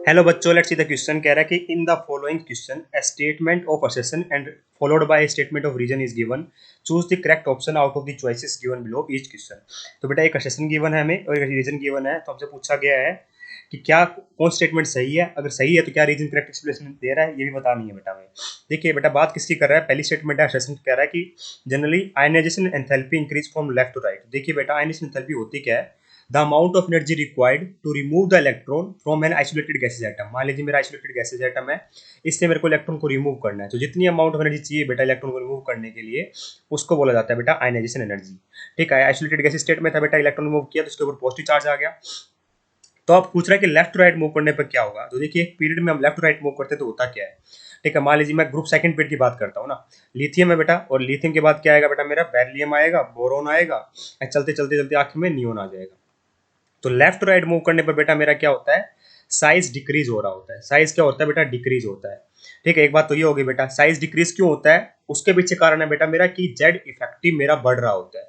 Hello बच्चों, let's see the question. कह रहा है कि in the following question a statement of assertion and followed by a statement of reason is given. Choose the correct option out of the choices given below each question. तो बेटा एक assertion given है हमें और एक reason given है, तो हमसे पूछा गया है कि क्या कौन स्टेटमेंट सही है, अगर सही है तो क्या रीजन करेक्ट एक्सप्लेनेशन दे रहा है, ये भी बतानी है बेटा हमें। देखिए बेटा बात किसकी कर रहा है, पहली स्टेटमेंट है असर्शन कह रहा है कि generally ionization enthalpy increase from left to right. देखिए बेटा आयनाइजेशन एंथैल्पी होती क्या है, the amount of energy required to remove the electron from an isolated gases atom. मान लीजिए मेरा आइसोलेटेड गैसेज एटम है, इससे मेरे को इलेक्ट्रॉन को रिमूव करना है, तो जितनी अमाउंट ऑफ एनर्जी चाहिए बेटा इलेक्ट्रॉन को रिमूव करने के लिए, उसको बोला जाता है बेटा आयनाइजेशन एनर्जी। ठीक है, आइसोलेटेड गैसेज स्टेट में था बेटा, इलेक्ट्रॉन रिमूव किया तो उसके ऊपर पॉजिटिव चार्ज आ गया। तो आप पूछ रहा है कि लेफ्ट टू राइट मूव करने पर क्या होगा। तो देखिए एक पीरियड में हम लेफ्ट टू राइट मूव करते हैं तो होता क्या है। ठीक है, मान लीजिए मैं ग्रुप सेकंड पीरियड की बात करता हूँ ना, लिथियम है बेटा, और लिथियम के बाद क्या आएगा बेटा, मेरा बेरिलियम आएगा, बोरोन आएगा, चलते चलते चलते आखिर में नियोन आ जाएगा। तो लेफ्ट राइट मूव करने पर बेटा मेरा क्या होता है, साइज डिक्रीज हो रहा होता है। साइज क्या होता है बेटा, डिक्रीज होता है। ठीक है, एक बात तो ये होगी बेटा, साइज डिक्रीज क्यों होता है, उसके पीछे कारण है बेटा मेरा कि जेड इफेक्टिव मेरा बढ़ रहा होता है।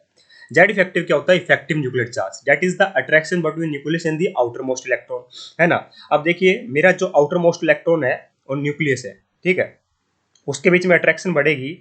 जेड इफेक्टिव क्या होता है, effective nuclear charge, that is the attraction between nucleus and the outer most electron, है ना। अब देखिए मेरा जो आउटर मोस्ट इलेक्ट्रॉन है और न्यूक्लियस है, ठीक है, उसके बीच में अट्रैक्शन बढ़ेगी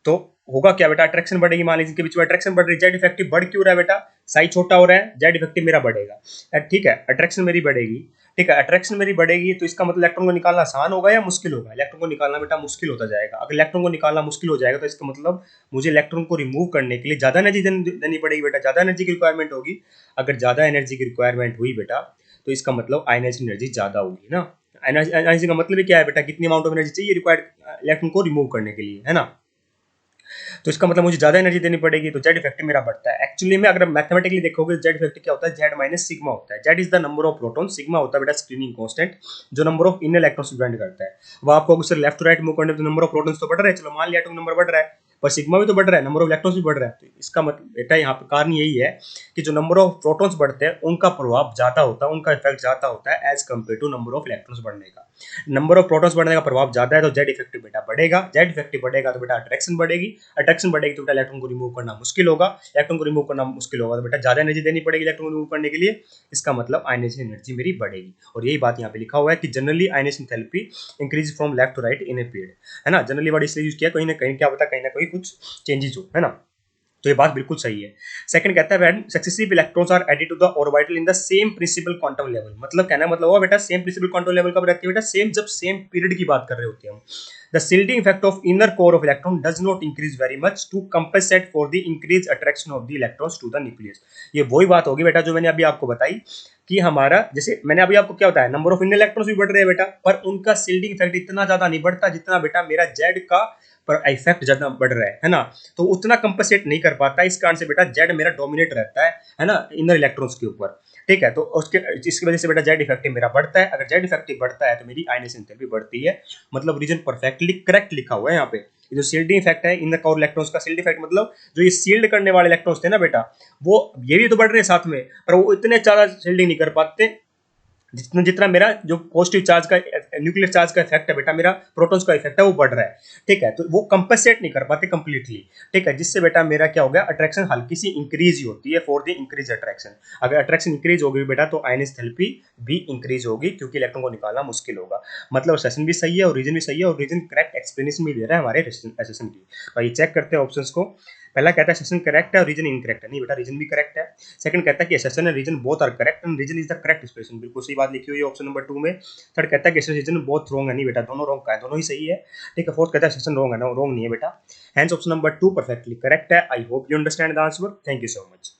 तो होगा क्या बेटा, अट्रैक्शन बढ़ेगी। मान लीजिए इनके बीच में अट्रैक्शन बढ़ रही है, जेड इफेक्टिव बढ़ क्यों रहा है बेटा, साइज छोटा हो रहा है, जेड इफेक्टिव मेरा बढ़ेगा। ठीक है, अट्रैक्शन मेरी बढ़ेगी। ठीक है, अट्रैक्शन मेरी बढ़ेगी तो इसका मतलब इलेक्ट्रॉन को निकालना आसान होगा या मुश्किल होगा, इलेक्ट्रॉन को निकालना बेटा मुश्किल होता जाएगा। अगर इलेक्ट्रॉन को निकालना मुश्किल हो जाएगा तो इसका मतलब मुझे इलेक्ट्रॉन को रिमूव करने के लिए ज्यादा एनर्जी देनी पड़ेगी बेटा, ज्यादा एनर्जी की रिक्वायरमेंट होगी। अगर ज्यादा एनर्जी की रिक्वायरमेंट हुई बेटा तो इसका मतलब आयनाइजेशन एनर्जी ज्यादा होगी ना। आयनाइजेशन का मतलब क्या है बेटा, कितनी अमाउंट ऑफ एनर्जी चाहिए रिक्वायर्ड इलेक्ट्रॉन को रिमूव करने के लिए, है ना। तो इसका मतलब मुझे ज्यादा एनर्जी देनी पड़ेगी, तो जेड इफेक्टिव मेरा बढ़ता है। एक्चुअली में अगर मैथमेटिकली देखोगे जेड इफेक्टिव क्या होता है, जेड माइनस सिग्मा होता है। Z is the number of proton, sigma होता है बेटा स्क्रीनिंग कांस्टेंट, जो number of inner electrons depend करता है। वो आपको अगर लेफ्ट टू राइट मूव करने तो नंबर ऑफ प्रोटॉन्स तो बढ़ रहा है, चलो मान लिया एटॉमिक नंबर बढ़ रहा है, पर सिग्मा भी तो बढ़ रहा है, नंबर ऑफ इलेक्ट्रॉन्स भी बढ़ रहा है। तो इसका मतलब बेटा यहाँ पे कारण यही है कि जो नंबर ऑफ प्रोटॉन्स बढ़ते हैं उनका प्रभाव ज्यादा होता है, उनका इफेक्ट ज्यादा होता है as compare to number of electrons बढ़ने का। नंबर ऑफ प्रोटॉन्स बढ़ने का प्रभाव ज्यादा है तो जेड इफेक्टिव बेटा बढ़ेगा, जेड इफेक्टिव बढ़ेगा तो बेटा अट्रैक्शन बढ़ेगी, अट्रैक्शन बढ़ेगी तो बेटा इलेक्ट्रॉन को रिमूव करना मुश्किल होगा, इलेक्ट्रॉन को रिमूव करना मुश्किल होगा तो बेटा ज्यादा एनर्जी देनी पड़ेगी इलेक्ट्रॉन को रिमूव करने के लिए। इसका मतलब आयनाइजेशन एनर्जी मेरी बढ़ेगी, और यही बात यहाँ पे लिखा हुआ है कि generally ionization therapy increase from left to right in a period, है ना। जनरली वर्ड इसलिए यूज किया, कहीं ना कहीं क्या पता कहीं ना कहीं कुछ चेंजेस हो, है ना। तो ये बात बिल्कुल सही है। सेकंड कहता है when successive electrons are added to the orbital in the same principal quantum level. मतलब कहना मतलब हुआ बेटा सेम प्रिंसिपल क्वांटम लेवल कब रहती है बेटा, सेम जब सेम पीरियड की बात कर रहे होते हैं हम। The shielding effect of inner core of electron does not increase very much to compensate for the increased attraction of the electrons to the nucleus। ये वही बात होगी बेटा जो मैंने अभी आपको बताई कि हमारा, जैसे मैंने अभी आपको क्या बताया, नंबर ऑफ इनर इलेक्ट्रॉन्स भी बढ़ रहे हैं बेटा, पर उनका shielding इफेक्ट इतना ज्यादा नहीं बढ़ता जितना बेटा मेरा जेड का पर इफेक्ट ज्यादा बढ़ रहा है ना। तो उतना कंपनसेट नहीं कर पाता, इस कारण से बेटा जेड मेरा डोमिनेट रहता है ना, इनर इलेक्ट्रॉन्स के ऊपर। ठीक है, तो उसके इसकी वजह से बेटा जेड इफेक्टिव मेरा बढ़ता है। अगर जेड इफेक्टिव बढ़ता है तो मेरी आयनाइजेशन एंथैल्पी बढ़ती है। मतलब रीजन परफेक्टली करेक्ट लिखा हुआ है यहाँ पे। ये जो सील्डिंग इफेक्ट है इन कोर इलेक्ट्रॉन्स का, सील्ड इफेक्ट मतलब जो ये सील्ड करने वाले इलेक्ट्रॉन्स थे ना बेटा, वो ये भी तो बढ़ रहे हैं साथ में, पर वो इतने ज्यादा सील्डिंग नहीं कर पाते जितना जितना मेरा जो पॉजिटिव चार्ज का न्यूक्लियर चार्ज का इफेक्ट है बेटा, मेरा प्रोटॉन्स का इफेक्ट है वो बढ़ रहा है। ठीक है, तो वो कंपनसेट नहीं कर पाते कंप्लीटली। ठीक है, जिससे बेटा मेरा क्या हो गया, अट्रैक्शन हल्की सी इंक्रीज ही होती है फॉर द इंक्रीज अट्रैक्शन। अगर अट्रैक्शन इंक्रीज होगी बेटा तो आयनाइजेशन थेरेपी भी इंक्रीज होगी, क्योंकि इलेक्ट्रॉन को निकालना मुश्किल होगा। मतलब सेशन भी सही है और रीजन भी सही है, और रीजन करेक्ट एक्सप्लेनेशन भी दे रहा है हमारे सेशन की। तो ये चेक करते हैं ऑप्शंस को। पहला कहता है सेशन करेक्ट है और रीजन इनकरेक्ट है। नहीं बेटा, रीजन भी करेक्ट है। सेकंड कहता है कि session and reason both are correct and reason is the correct expression. बिल्कुल सही बात लिखी हुई है ऑप्शन नंबर 2 में। थर्ड कहता है कि रीजन बोथ रॉन्ग है। नहीं बेटा, दोनों रॉन्ग का है, दोनों ही सही है। ठीक है, फोर्थ कहता है सेशन रॉन्ग है ना, रॉन्ग नहीं है बेटा। Hence option number 2 perfectly correct है। I hope you understand the answer. Thank you so much.